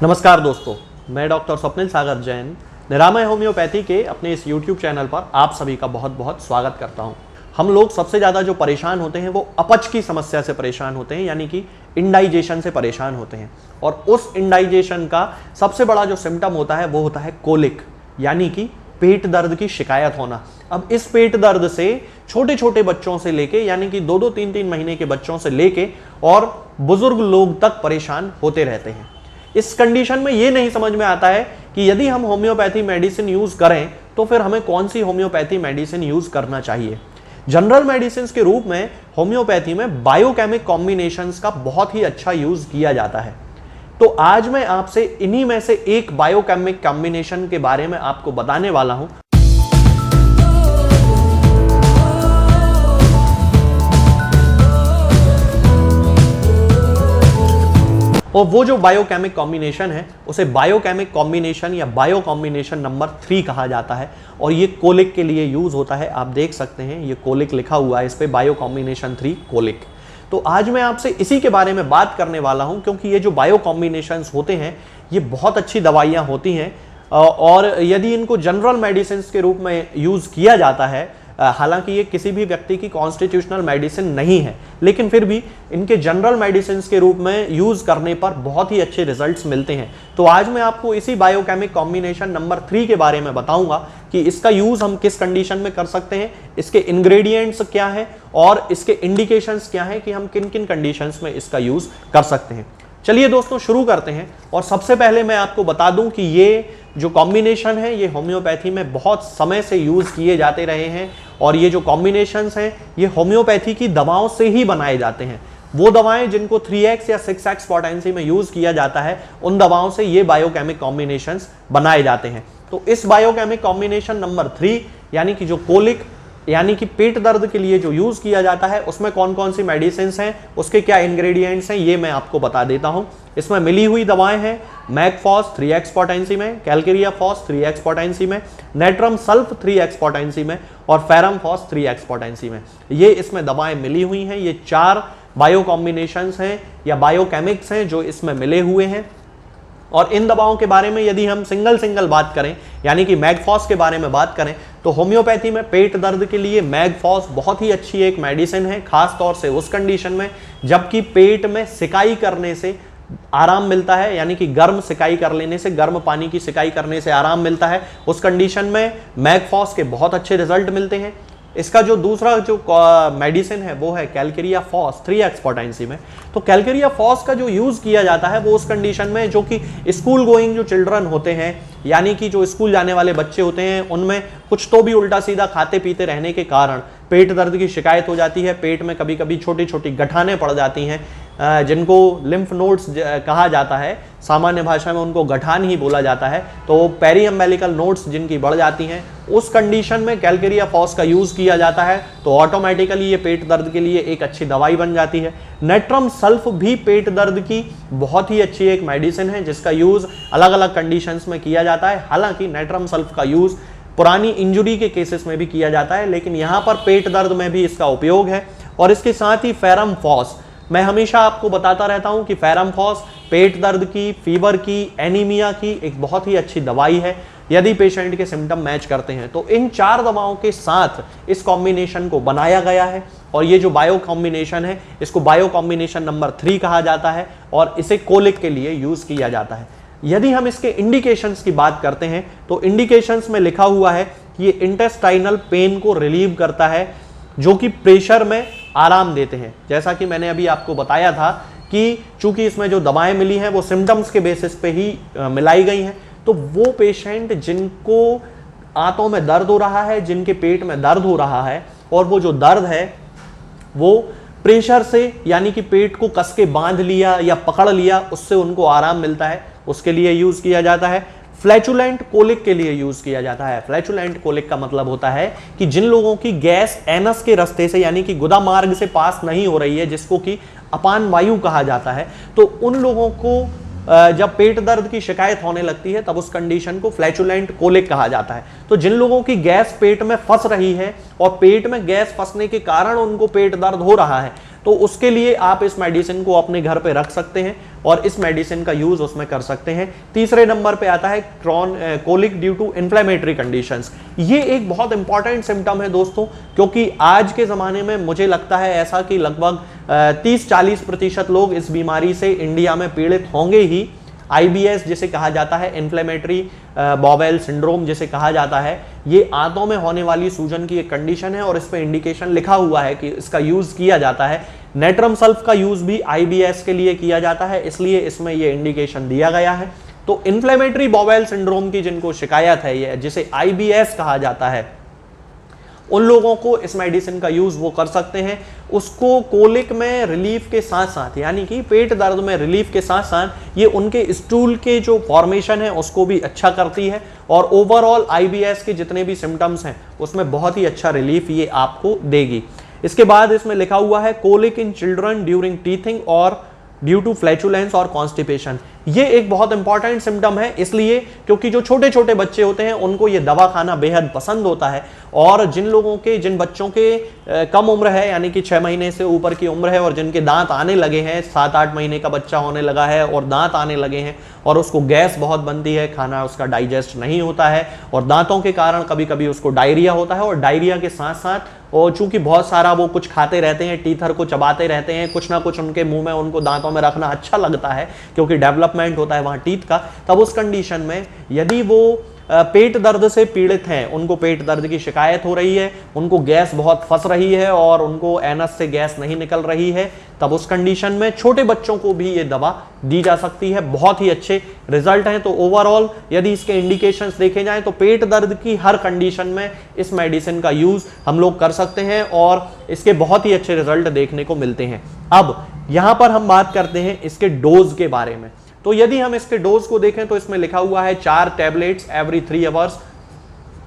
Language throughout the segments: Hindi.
नमस्कार दोस्तों, मैं डॉक्टर स्वप्निल सागर जैन निरामय होम्योपैथी के अपने इस YouTube चैनल पर आप सभी का बहुत बहुत स्वागत करता हूं। हम लोग सबसे ज़्यादा जो परेशान होते हैं वो अपच की समस्या से परेशान होते हैं, यानी कि इंडाइजेशन से परेशान होते हैं। और उस इंडाइजेशन का सबसे बड़ा जो सिम्टम होता है वो होता है कोलिक, यानी कि पेट दर्द की शिकायत होना। अब इस पेट दर्द से छोटे छोटे बच्चों से लेके, यानी कि 2-2, 3-3 महीने के बच्चों से लेके और बुजुर्ग लोग तक परेशान होते रहते हैं। इस कंडीशन में ये नहीं समझ में आता है कि यदि हम होम्योपैथी मेडिसिन यूज करें तो फिर हमें कौन सी होम्योपैथी मेडिसिन यूज करना चाहिए। जनरल मेडिसिन के रूप में होम्योपैथी में बायोकेमिक कॉम्बिनेशंस का बहुत ही अच्छा यूज किया जाता है। तो आज मैं आपसे इन्हीं में से एक बायोकेमिक कॉम्बिनेशन के बारे में आपको बताने वाला हूं। और वो जो बायोकेमिक कॉम्बिनेशन है उसे बायोकेमिक कॉम्बिनेशन या बायो कॉम्बिनेशन नंबर 3 कहा जाता है। और ये कोलिक के लिए यूज होता है। आप देख सकते हैं ये कोलिक लिखा हुआ है, इस पे बायो कॉम्बिनेशन 3 कोलिक। तो आज मैं आपसे इसी के बारे में बात करने वाला हूं, क्योंकि ये जो बायो कॉम्बिनेशंस होते हैं ये बहुत अच्छी दवाइयां होती हैं। और यदि इनको जनरल मेडिसिन के रूप में यूज किया जाता है, हालांकि ये किसी भी व्यक्ति की कॉन्स्टिट्यूशनल मेडिसिन नहीं है, लेकिन फिर भी इनके जनरल मेडिसिन के रूप में यूज करने पर बहुत ही अच्छे रिजल्ट्स मिलते हैं। तो आज मैं आपको इसी बायोकेमिक कॉम्बिनेशन नंबर 3 के बारे में बताऊंगा कि इसका यूज हम किस कंडीशन में कर सकते हैं, इसके इंग्रेडिएंट्स क्या है और इसके इंडिकेशंस क्या है कि हम किन किन कंडीशंस में इसका यूज कर सकते हैं। चलिए दोस्तों शुरू करते हैं। और सबसे पहले मैं आपको बता दूं कि ये जो कॉम्बिनेशन है ये होम्योपैथी में बहुत समय से यूज किए जाते रहे हैं। और ये जो कॉम्बिनेशंस हैं ये होम्योपैथी की दवाओं से ही बनाए जाते हैं। वो दवाएं जिनको 3x या 6x पोटेंसी में यूज किया जाता है उन दवाओं से ये बायोकेमिक कॉम्बिनेशंस बनाए जाते हैं। तो इस बायोकेमिक कॉम्बिनेशन नंबर 3 यानी कि जो कोलिक यानी कि पेट दर्द के लिए जो यूज किया जाता है उसमें कौन कौन सी मेडिसिन हैं, उसके क्या इंग्रेडिएंट्स हैं, ये मैं आपको बता देता हूं। इसमें मिली हुई दवाएं हैं मैगफॉस 3x पोटेंसी में, कैलकेरिया फॉस 3x पोटेंसी में, नेट्रम सल्फ 3x पोटेंसी में और फेरम फॉस 3x पोटेंसी में। ये इसमें दवाएं मिली हुई हैं। ये 4 बायो कॉम्बिनेशंस हैं या बायोकेमिक्स हैं जो इसमें मिले हुए हैं। और इन दवाओं के बारे में यदि हम सिंगल बात करें, यानी कि मैगफॉस के बारे में बात करें, तो होम्योपैथी में पेट दर्द के लिए मैगफॉस बहुत ही अच्छी एक मेडिसिन है, खास तौर से उस कंडीशन में जबकि पेट में सिकाई करने से आराम मिलता है, यानी कि गर्म सिकाई कर लेने से, गर्म पानी की सिकाई करने से आराम मिलता है। उस कंडीशन में मैगफॉस के बहुत अच्छे रिजल्ट मिलते हैं। इसका जो दूसरा जो मेडिसिन है वो है कैलकेरिया फॉस 3x पोटेंसी में। तो कैलकेरिया फॉस का जो यूज किया जाता है वो उस कंडीशन में जो कि स्कूल गोइंग जो चिल्ड्रन होते हैं, यानी कि जो स्कूल जाने वाले बच्चे होते हैं, उनमें कुछ तो भी उल्टा सीधा खाते पीते रहने के कारण पेट दर्द की शिकायत हो जाती है। पेट में कभी कभी छोटी छोटी गठानें पड़ जाती हैं, जिनको लिम्फ नोड्स कहा जाता है, सामान्य भाषा में उनको गठान ही बोला जाता है। तो पेरीअम्बेलिकल नोड्स जिनकी बढ़ जाती हैं, उस कंडीशन में कैलकेरिया फॉस का यूज किया जाता है तो ऑटोमेटिकली ये पेट दर्द के लिए एक अच्छी दवाई बन जाती है। नेट्रम सल्फ भी पेट दर्द की बहुत ही अच्छी एक मेडिसिन है जिसका यूज अलग अलग कंडीशंस में किया जाता है। हालांकि नेट्रम सल्फ का यूज पुरानी इंजुरी के केसेस में भी किया जाता है, लेकिन यहाँ पर पेट दर्द में भी इसका उपयोग है। और इसके साथ ही फेरम फॉस, मैं हमेशा आपको बताता रहता हूं कि फेरम फॉस पेट दर्द की, फीवर की, एनीमिया की एक बहुत ही अच्छी दवाई है यदि पेशेंट के सिम्टम मैच करते हैं। तो इन 4 दवाओं के साथ इस कॉम्बिनेशन को बनाया गया है। और ये जो बायो कॉम्बिनेशन है इसको बायो कॉम्बिनेशन नंबर 3 कहा जाता है और इसे कोलिक के लिए यूज किया जाता है। यदि हम इसके इंडिकेशंस की बात करते हैं तो इंडिकेशंस में लिखा हुआ है कि ये इंटेस्टाइनल पेन को रिलीव करता है, जो कि प्रेशर में आराम देते हैं। जैसा कि मैंने अभी आपको बताया था कि चूंकि इसमें जो दवाएं मिली हैं वो सिम्टम्स के बेसिस पे ही मिलाई गई हैं, तो वो पेशेंट जिनको आंतों में दर्द हो रहा है, जिनके पेट में दर्द हो रहा है, और वो जो दर्द है वो प्रेशर से, यानी कि पेट को कस के बांध लिया या पकड़ लिया, उससे उनको आराम मिलता है, उसके लिए यूज किया जाता है। फ्लैचुलेंट कोलिक के लिए यूज किया जाता है। फ्लैचुलेंट कोलिक का मतलब होता है कि जिन लोगों की गैस एनस के रास्ते से, यानी कि गुदा मार्ग से पास नहीं हो रही है, जिसको कि अपान वायु कहा जाता है, तो उन लोगों को जब पेट दर्द की शिकायत होने लगती है तब उस कंडीशन को फ्लैचुलेंट कोलिक कहा जाता है। तो जिन लोगों की गैस पेट में फंस रही है और पेट में गैस फंसने के कारण उनको पेट दर्द हो रहा है, तो उसके लिए आप इस मेडिसिन को अपने घर पे रख सकते हैं और इस मेडिसिन का यूज उसमें कर सकते हैं। तीसरे नंबर पे आता है colic due to inflammatory conditions. ये एक बहुत इंपॉर्टेंट सिम्टम है दोस्तों, क्योंकि आज के ज़माने में मुझे लगता है ऐसा कि लगभग 30-40% लोग इस बीमारी से इंडिया में पीड़ित होंगे ही। IBS जिसे कहा जाता है, इन्फ्लेमेटरी बॉवेल सिंड्रोम जिसे कहा जाता है, ये आंतों में होने वाली सूजन की एक कंडीशन है और इस पे इंडिकेशन लिखा हुआ है कि इसका यूज किया जाता है। नेट्रम सल्फ का यूज भी IBS के लिए किया जाता है, इसलिए इसमें ये इंडिकेशन दिया गया है। तो इन्फ्लेमेटरी बॉवेल सिंड्रोम की जिनको शिकायत है, ये जिसे IBS कहा जाता है, उन लोगों को इस मेडिसिन का यूज वो कर सकते हैं। उसको कोलिक में रिलीफ के साथ साथ, यानी कि पेट दर्द में रिलीफ के साथ साथ ये उनके स्टूल के जो फॉर्मेशन है उसको भी अच्छा करती है और ओवरऑल IBS के जितने भी सिम्टम्स हैं उसमें बहुत ही अच्छा रिलीफ ये आपको देगी। इसके बाद इसमें लिखा हुआ है colic in children during teething और ड्यू टू फ्लैचुलेंस और कॉन्स्टिपेशन। ये एक बहुत इंपॉर्टेंट सिम्टम है, इसलिए क्योंकि जो छोटे छोटे बच्चे होते हैं उनको ये दवा खाना बेहद पसंद होता है और जिन बच्चों के कम उम्र है, यानी कि 6 महीने से ऊपर की उम्र है और जिनके दांत आने लगे हैं, 7-8 महीने का बच्चा होने लगा है और दांत आने लगे हैं और उसको गैस बहुत बनती है, खाना उसका डाइजेस्ट नहीं होता है और दांतों के कारण कभी कभी उसको डायरिया होता है और डायरिया के साथ साथ और चूंकि बहुत सारा वो कुछ खाते रहते हैं, टीथर को चबाते रहते हैं, कुछ ना कुछ उनके मुंह में, उनको दांतों में रखना अच्छा लगता है क्योंकि डेवलपमेंट होता है वहां टीथ का। तब उस कंडीशन में यदि वो पेट दर्द से पीड़ित हैं, उनको पेट दर्द की शिकायत हो रही है, उनको गैस बहुत फंस रही है और उनको एनस से गैस नहीं निकल रही है, तब उस कंडीशन में छोटे बच्चों को भी ये दवा दी जा सकती है। बहुत ही अच्छे रिजल्ट हैं। तो ओवरऑल यदि इसके इंडिकेशंस देखे जाएं तो पेट दर्द की हर कंडीशन में इस मेडिसिन का यूज हम लोग कर सकते हैं और इसके बहुत ही अच्छे रिजल्ट देखने को मिलते हैं। अब यहां पर हम बात करते हैं इसके डोज के बारे में। तो यदि हम इसके डोज को देखें तो इसमें लिखा हुआ है 4 टैबलेट्स एवरी 3 आवर्स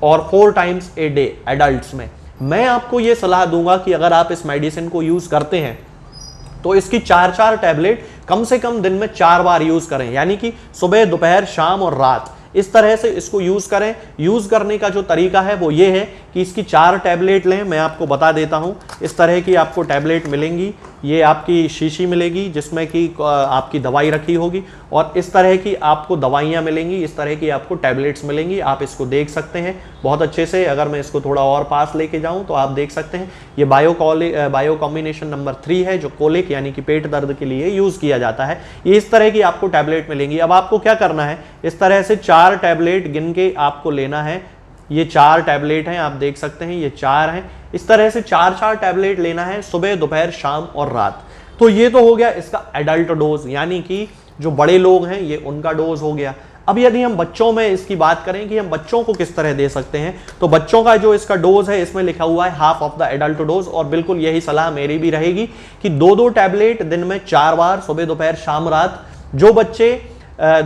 और 4 टाइम्स ए डे एडल्ट्स में। मैं आपको यह सलाह दूंगा कि अगर आप इस मेडिसिन को यूज करते हैं तो इसकी 4-4 टैबलेट कम से कम दिन में 4 बार यूज करें, यानी कि सुबह, दोपहर, शाम और रात, इस तरह से इसको यूज करें। यूज करने का जो तरीका है वो ये है कि इसकी 4 टैबलेट लें। मैं आपको बता देता हूं, इस तरह की आपको टैबलेट मिलेंगी, ये आपकी शीशी मिलेगी जिसमें कि आपकी दवाई रखी होगी और इस तरह की आपको दवाइयाँ मिलेंगी, इस तरह की आपको टैबलेट्स मिलेंगी। आप इसको देख सकते हैं बहुत अच्छे से। अगर मैं इसको थोड़ा और पास लेके जाऊं तो आप देख सकते हैं ये बायो कॉम्बिनेशन नंबर 3 है जो कोलिक यानी कि पेट दर्द के लिए यूज किया जाता है। ये इस तरह की आपको टैबलेट मिलेंगी। अब आपको क्या करना है, इस तरह से 4 टैबलेट गिन के आपको लेना है। ये 4 टैबलेट हैं, आप देख सकते हैं ये 4 हैं। इस तरह से 4-4 टैबलेट लेना है सुबह, दोपहर, शाम और रात। तो ये तो हो गया इसका एडल्ट डोज, यानी कि जो बड़े लोग हैं ये उनका डोज हो गया। अब यदि हम बच्चों में इसकी बात करें कि हम बच्चों को किस तरह दे सकते हैं, तो बच्चों का जो इसका डोज है इसमें लिखा हुआ है half of the adult dose और बिल्कुल यही सलाह मेरी भी रहेगी कि 2-2 टैबलेट दिन में 4 बार, सुबह, दोपहर, शाम, रात। जो बच्चे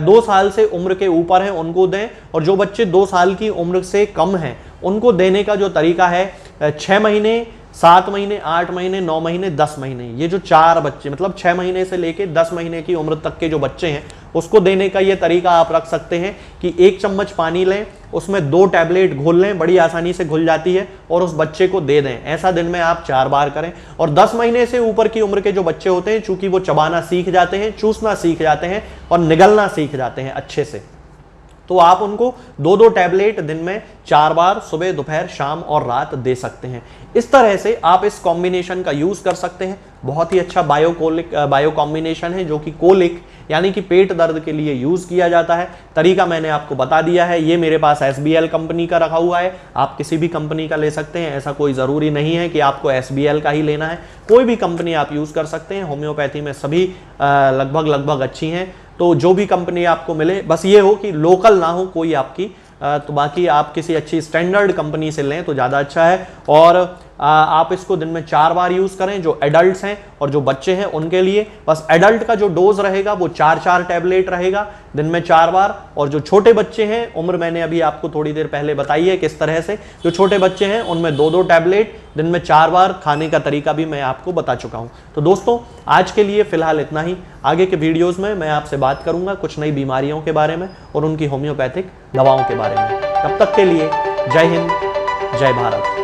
2 साल से उम्र के ऊपर हैं उनको दें और जो बच्चे 2 साल की उम्र से कम हैं उनको देने का जो तरीका है 6 महीने, 7 महीने, 8 महीने, 9 महीने, 10 महीने, ये जो 4 बच्चे, मतलब 6 महीने से लेके 10 महीने की उम्र तक के जो बच्चे हैं उसको देने का ये तरीका आप रख सकते हैं कि 1 चम्मच पानी लें, उसमें 2 टैबलेट घोल लें, बड़ी आसानी से घुल जाती है, और उस बच्चे को दे दें। ऐसा दिन में आप 4 बार करें। और 10 महीने से ऊपर की उम्र के जो बच्चे होते हैं, चूंकि वो चबाना सीख जाते हैं, चूसना सीख जाते हैं और निगलना सीख जाते हैं अच्छे से, तो आप उनको 2-2 टैबलेट दिन में 4 बार सुबह, दोपहर, शाम और रात दे सकते हैं। इस तरह से आप इस कॉम्बिनेशन का यूज कर सकते हैं। बहुत ही अच्छा बायो कॉम्बिनेशन है जो कि कोलिक यानी कि पेट दर्द के लिए यूज किया जाता है। तरीका मैंने आपको बता दिया है। ये मेरे पास SBL कंपनी का रखा हुआ है, आप किसी भी कंपनी का ले सकते हैं। ऐसा कोई जरूरी नहीं है कि आपको SBL का ही लेना है, कोई भी कंपनी आप यूज कर सकते हैं। होम्योपैथी में सभी लगभग अच्छी हैं, तो जो भी कंपनी आपको मिले, बस ये हो कि लोकल ना हो कोई आपकी, तो बाकी आप किसी अच्छी स्टैंडर्ड कंपनी से लें तो ज़्यादा अच्छा है। और आप इसको दिन में 4 बार यूज़ करें, जो एडल्ट्स हैं और जो बच्चे हैं उनके लिए। बस एडल्ट का जो डोज रहेगा वो 4-4 टैबलेट रहेगा दिन में 4 बार, और जो छोटे बच्चे हैं, उम्र मैंने अभी आपको थोड़ी देर पहले बताई है किस तरह से, जो छोटे बच्चे हैं उनमें 2-2 टैबलेट दिन में 4 बार। खाने का तरीका भी मैं आपको बता चुका हूँ। तो दोस्तों आज के लिए फ़िलहाल इतना ही। आगे के वीडियोज़ में मैं आपसे बात करूँगा कुछ नई बीमारियों के बारे में और उनकी होम्योपैथिक दवाओं के बारे में। तब तक के लिए जय हिंद, जय भारत।